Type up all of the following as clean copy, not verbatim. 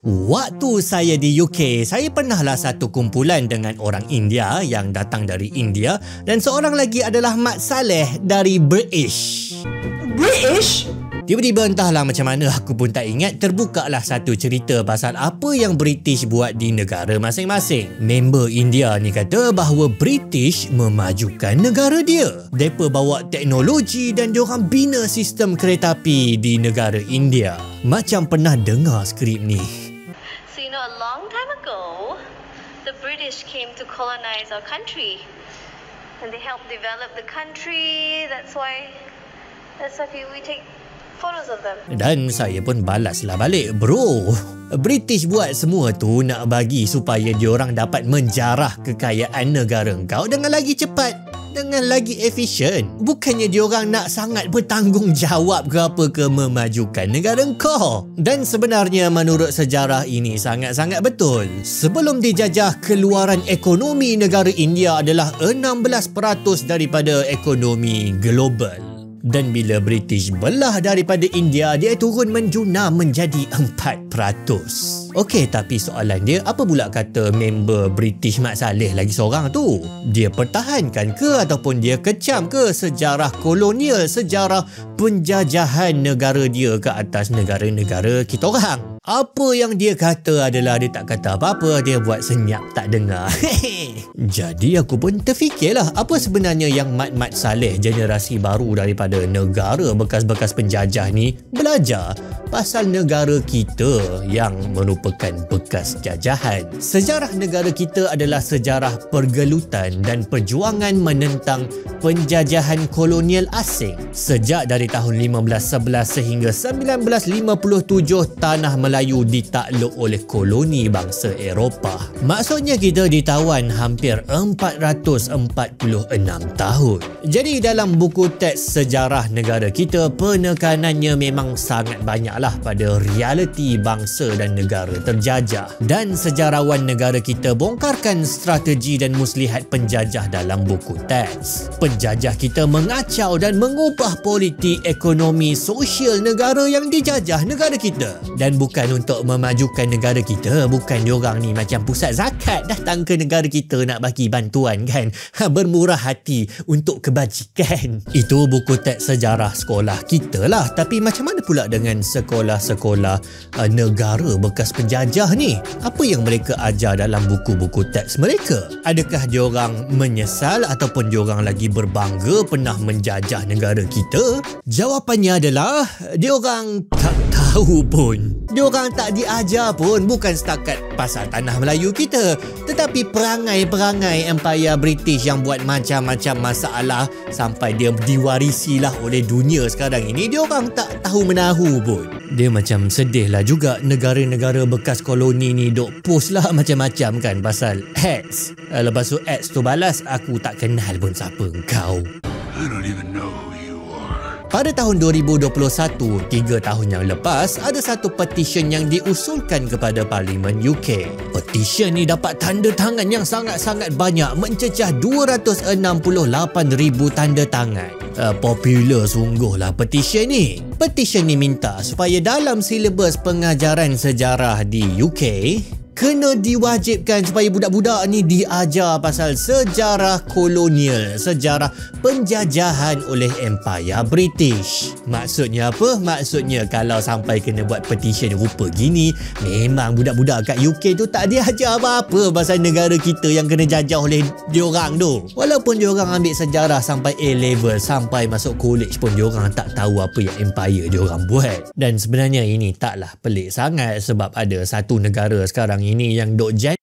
Waktu saya di UK, saya pernahlah satu kumpulan dengan orang India yang datang dari India dan seorang lagi adalah Mat Saleh dari British. British? Tiba-tiba entahlah macam mana aku pun tak ingat, terbukalah satu cerita pasal apa yang British buat di negara masing-masing. Member India ni kata bahawa British memajukan negara dia. Mereka bawa teknologi dan diorang bina sistem kereta api di negara India. Macam pernah dengar skrip ni. So you know, a long time ago, the British came to colonize our country, and they helped develop the country. That's why we take photos of them. Dan saya pun balaslah balik, bro. British buat semua tu nak bagi supaya diorang dapat menjarah kekayaan negara kau dengan lagi cepat, dengan lagi efisien. Bukannya diorang nak sangat bertanggungjawab ke apa ke memajukan negara kau. Dan sebenarnya menurut sejarah ini sangat-sangat betul. Sebelum dijajah, keluaran ekonomi negara India adalah 16% daripada ekonomi global. Dan bila British belah daripada India, dia turun menjuna menjadi 4%. Okey, tapi soalan dia, apa pula kata member British Mat Saleh lagi seorang tu? Dia pertahankan ke ataupun dia kecam ke sejarah kolonial, sejarah penjajahan negara dia ke atas negara-negara kita orang? Apa yang dia kata adalah dia tak kata apa-apa, dia buat senyap tak dengar. Jadi aku pun terfikirlah, apa sebenarnya yang Mat Saleh generasi baru daripada negara bekas-bekas penjajah ni belajar pasal negara kita yang merupakan bekas jajahan. Sejarah negara kita adalah sejarah pergelutan dan perjuangan menentang penjajahan kolonial asing. Sejak dari tahun 1511 sehingga 1957, tanah Melayu ditakluk oleh koloni bangsa Eropah. Maksudnya kita ditawan hampir 446 tahun. Jadi dalam buku teks sejarah negara kita, penekanannya memang sangat banyaklah pada realiti bangsa dan negara terjajah. Dan sejarawan negara kita bongkarkan strategi dan muslihat penjajah dalam buku teks. Penjajah kita mengacau dan mengubah politik, ekonomi, sosial negara yang dijajah negara kita. Dan bukan untuk memajukan negara kita, bukan diorang ni macam pusat zakat datang ke negara kita nak bagi bantuan kan, bermurah hati untuk kebajikan. Itu buku teks sejarah sekolah kita lah. Tapi macam mana pula dengan sekolah-sekolah negara bekas penjajah ni? Apa yang mereka ajar dalam buku-buku teks mereka? Adakah diorang menyesal ataupun diorang lagi berbangga pernah menjajah negara kita? Jawapannya adalah diorang tak tahu pun. Diorang tak diajar pun, bukan setakat pasal tanah Melayu kita, tetapi perangai-perangai Empire British yang buat macam-macam masalah sampai dia diwarisilah oleh dunia sekarang ini. Diorang tak tahu menahu pun. Dia macam sedih lah juga negara-negara bekas koloni ni duk post lah macam-macam kan pasal X. Lepas tu X tu balas, aku tak kenal pun siapa engkau. I don't even know who you are. Pada tahun 2021, 3 tahun yang lepas, ada satu petition yang diusulkan kepada Parlimen UK. Petition ni dapat tanda tangan yang sangat-sangat banyak, mencecah 268,000 tanda tangan. Popular sungguhlah petition ni. Petition ni minta supaya dalam silibus pengajaran sejarah di UK kena diwajibkan supaya budak-budak ni diajar pasal sejarah kolonial, sejarah penjajahan oleh Empire British. Maksudnya apa? Maksudnya kalau sampai kena buat petition rupa gini, memang budak-budak kat UK tu tak diajar apa-apa pasal negara kita yang kena jajah oleh diorang tu. Walaupun diorang ambil sejarah sampai A-level, sampai masuk college pun diorang tak tahu apa yang Empire diorang buat. Dan sebenarnya ini taklah pelik sangat sebab ada satu negara sekarang ini yang dok jadi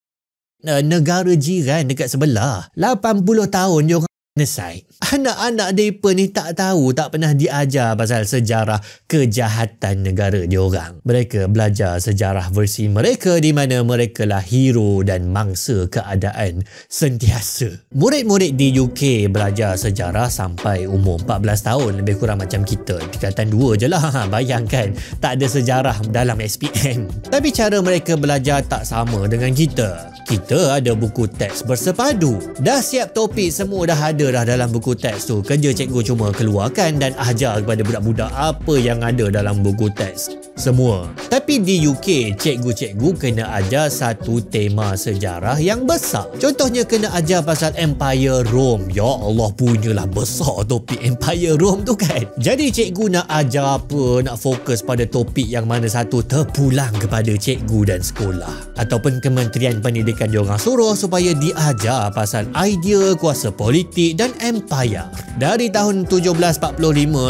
negara jiran dekat sebelah. 80 tahun diorang genocide. Anak-anak mereka ni tak tahu, tak pernah diajar pasal sejarah kejahatan negara diorang. Mereka belajar sejarah versi mereka di mana mereka lah hero dan mangsa keadaan sentiasa. Murid-murid di UK belajar sejarah sampai umur 14 tahun, lebih kurang macam kita. Tingkatan 2 je lah. Bayangkan tak ada sejarah dalam SPM. Tapi cara mereka belajar tak sama dengan kita. Kita ada buku teks bersepadu. Dah siap topik semua dah ada dah dalam buku teks tu. Kerja cikgu cuma keluarkan dan ajar kepada budak-budak apa yang ada dalam buku teks. semua. Tapi di UK, cikgu-cikgu kena ajar satu tema sejarah yang besar. Contohnya kena ajar pasal Empire Rome. Ya Allah, punyalah besar topik Empire Rome tu kan. Jadi cikgu nak ajar apa, nak fokus pada topik yang mana satu terpulang kepada cikgu dan sekolah. Ataupun Kementerian Pendidikan diorang suruh supaya diajar pasal idea kuasa politik dan empire dari tahun 1745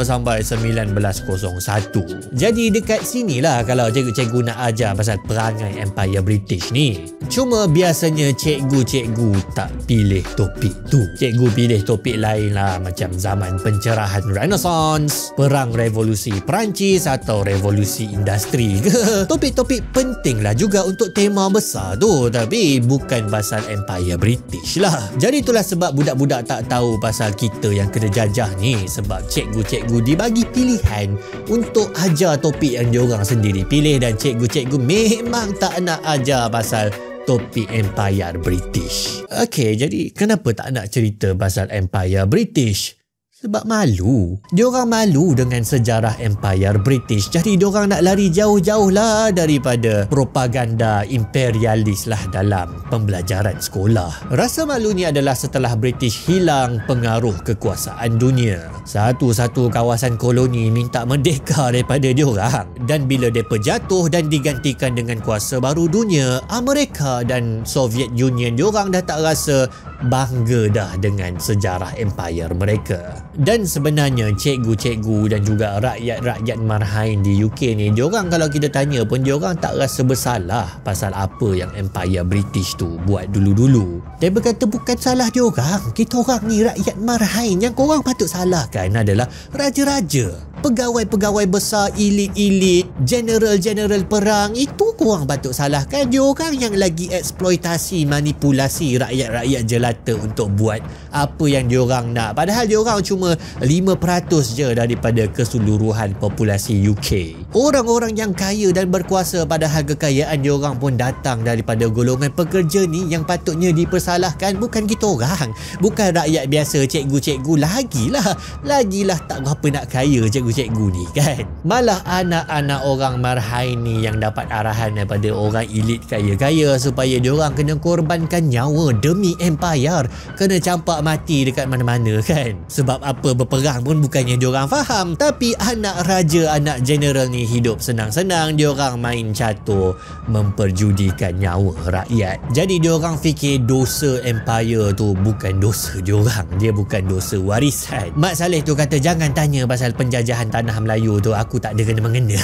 sampai 1901. Jadi dekat sinilah kalau cikgu-cikgu nak ajar pasal perangai Empire British ni. Cuma biasanya cikgu-cikgu tak pilih topik tu. Cikgu pilih topik lain lah, macam zaman pencerahan Renaissance, perang revolusi Perancis atau revolusi industri ke. Topik-topik penting lah juga untuk tema besar tu, tapi bukan pasal Empire British lah. Jadi itulah sebab budak-budak tak tahu pasal kita yang kena jajah ni, sebab cikgu-cikgu dibagi pilihan untuk ajar topik yang diorang sendiri pilih, dan cikgu-cikgu memang tak nak ajar pasal topik Empire British. Okey, jadi kenapa tak nak cerita pasal Empire British? Sebab malu. Diorang malu dengan sejarah Empire British. Jadi diorang nak lari jauh-jauh lah daripada propaganda imperialis lah dalam pembelajaran sekolah. Rasa malu ni adalah setelah British hilang pengaruh kekuasaan dunia. Satu-satu kawasan koloni minta merdeka daripada diorang. Dan bila mereka jatuh dan digantikan dengan kuasa baru dunia, Amerika dan Soviet Union, diorang dah tak rasa bangga dah dengan sejarah empire mereka. Dan sebenarnya cikgu-cikgu dan juga rakyat-rakyat marhain di UK ni, diorang kalau kita tanya pun diorang tak rasa bersalah pasal apa yang Empire British tu buat dulu-dulu. Dia berkata bukan salah diorang. Kita orang ni rakyat marhain. Yang korang patut salahkan adalah raja-raja, pegawai-pegawai besar, elit-elit, general-general perang. Itu korang patut salahkan. Diorang yang lagi eksploitasi, manipulasi rakyat-rakyat jelata untuk buat apa yang diorang nak. Padahal diorang cuma 5% je daripada keseluruhan populasi UK. Orang-orang yang kaya dan berkuasa, padahal kekayaan diorang pun datang daripada golongan pekerja ni, yang patutnya dipersalahkan bukan kita orang, bukan rakyat biasa. Cikgu-cikgu lagilah tak berapa nak kaya cikgu-cikgu ni kan. Malah anak-anak orang marhain ni yang dapat arahan daripada orang elit kaya-kaya supaya diorang kena korbankan nyawa demi empire, kena campak mati dekat mana-mana kan. Sebab apa berperang pun bukannya diorang faham. Tapi anak raja, anak general ni hidup senang-senang, diorang main catur memperjudikan nyawa rakyat. Jadi diorang fikir dosa empire tu bukan dosa diorang, dia bukan dosa warisan. Mak Saleh tu kata jangan tanya pasal penjajahan tanah Melayu tu, aku tak ada kena-mengena.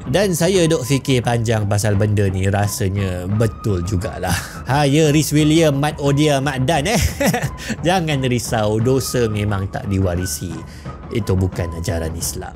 Dan saya duk fikir panjang pasal benda ni, rasanya betul jugalah. Ya Rhys William, Mat Odia, Mat Dan jangan risau, dosa memang tak diwarisi. Itu bukan ajaran Islam.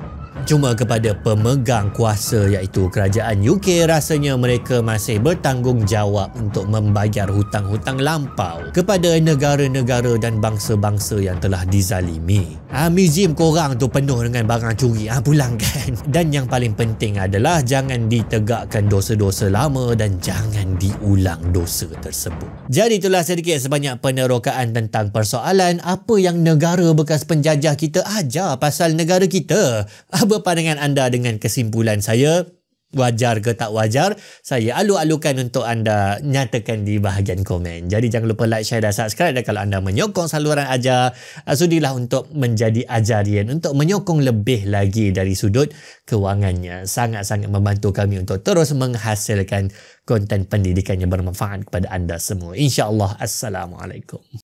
Cuma kepada pemegang kuasa iaitu kerajaan UK, rasanya mereka masih bertanggungjawab untuk membayar hutang-hutang lampau kepada negara-negara dan bangsa-bangsa yang telah dizalimi. Museum korang tu penuh dengan barang curi, pulangkan. Dan yang paling penting adalah jangan ditegakkan dosa-dosa lama dan jangan diulang dosa tersebut. Jadi itulah sedikit sebanyak penerokaan tentang persoalan apa yang negara bekas penjajah kita ajar pasal negara kita. Apa pandangan anda dengan kesimpulan saya? Wajar ke tak wajar? Saya alu-alukan untuk anda nyatakan di bahagian komen. Jadi jangan lupa like, share dan subscribe. Dan kalau anda menyokong saluran Ajar, sudilah untuk menjadi Ajarian, untuk menyokong lebih lagi dari sudut kewangannya. Sangat-sangat membantu kami untuk terus menghasilkan konten pendidikan yang bermanfaat kepada anda semua. InsyaAllah. Assalamualaikum.